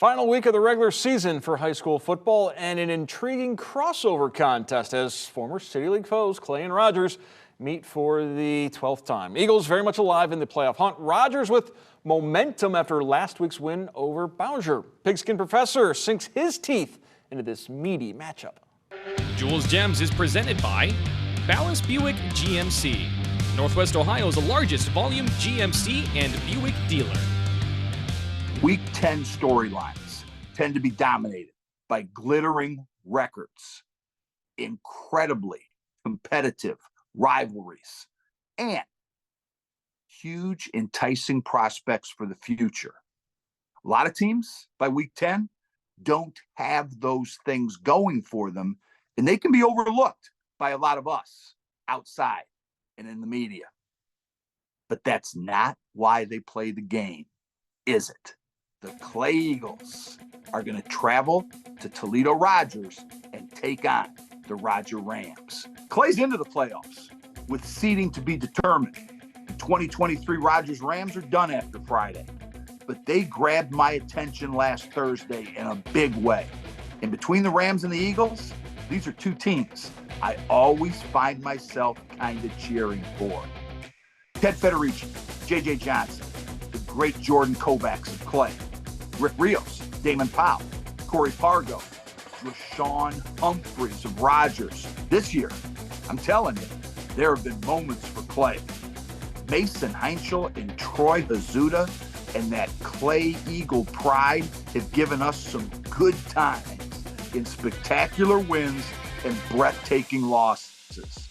Final week of the regular season for high school football and an intriguing crossover contest as former City League foes Clay and Rogers meet for the 12th time. Eagles very much alive in the playoff hunt. Rogers with momentum after last week's win over Bowser. Pigskin Professor sinks his teeth into this meaty matchup. Jewell's Gems is presented by Balance Buick GMC, Northwest Ohio's largest volume GMC and Buick dealer. Week 10 storylines tend to be dominated by glittering records, incredibly competitive rivalries, and huge enticing prospects for the future. A lot of teams by week 10 don't have those things going for them, and they can be overlooked by a lot of us outside and in the media. But that's not why they play the game, is it? The Clay Eagles are going to travel to Toledo Rogers and take on the Roger Rams. Clay's into the playoffs with seeding to be determined. The 2023 Rogers Rams are done after Friday, but they grabbed my attention last Thursday in a big way. In between the Rams and the Eagles, these are two teams I always find myself kind of cheering for. Ted Federici, J.J. Johnson, the great Jordan Kovacs of Clay, Rick Rios, Damon Powell, Corey Pargo, Rashawn Humphreys of Rogers. This year, I'm telling you, there have been moments for Clay. Mason Heinschel and Troy Hazuda and that Clay Eagle pride have given us some good times in spectacular wins and breathtaking losses.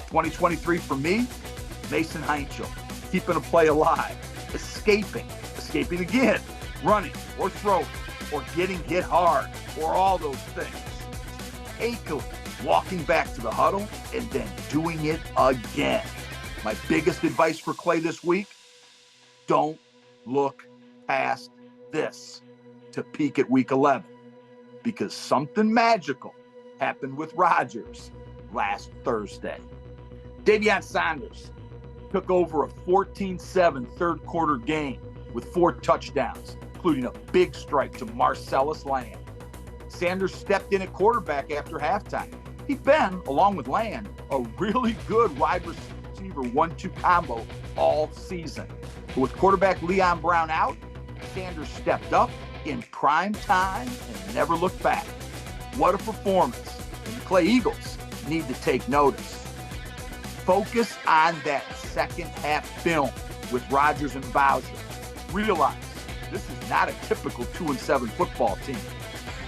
2023 for me, Mason Heinschel, keeping a play alive, escaping again, running or throwing or getting hit hard or all those things. Akeley walking back to the huddle and then doing it again. My biggest advice for Clay this week, don't look past this to peak at week 11 because something magical happened with Rogers last Thursday. Davion Saunders took over a 14-7 third quarter game with 4 touchdowns, including a big strike to Marcellus Land. Sanders stepped in at quarterback after halftime. He'd been, along with Land, a really good wide receiver 1-2 combo all season. But with quarterback Leon Brown out, Sanders stepped up in prime time and never looked back. What a performance. And the Clay Eagles need to take notice. Focus on that second half film with Rogers and Bowser. Realize this is not a typical 2-7 football team.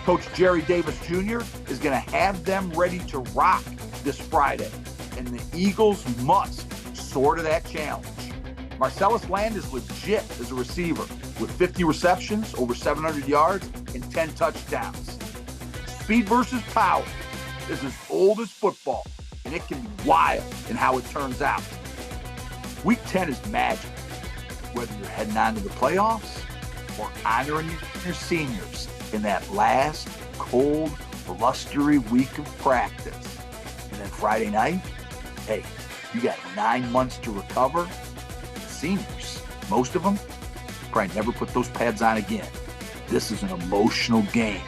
Coach Jerry Davis Jr. is going to have them ready to rock this Friday, and the Eagles must soar to that challenge. Marcellus Land is legit as a receiver with 50 receptions, over 700 yards, and 10 touchdowns. Speed versus power is as old as football, and it can be wild in how it turns out. Week 10 is magic, whether you're heading on to the playoffs or honoring your seniors in that last cold, blustery week of practice. And then Friday night, hey, you got 9 months to recover. Seniors, most of them, probably never put those pads on again. This is an emotional game,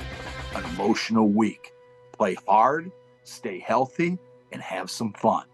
an emotional week. Play hard, stay healthy, and have some fun.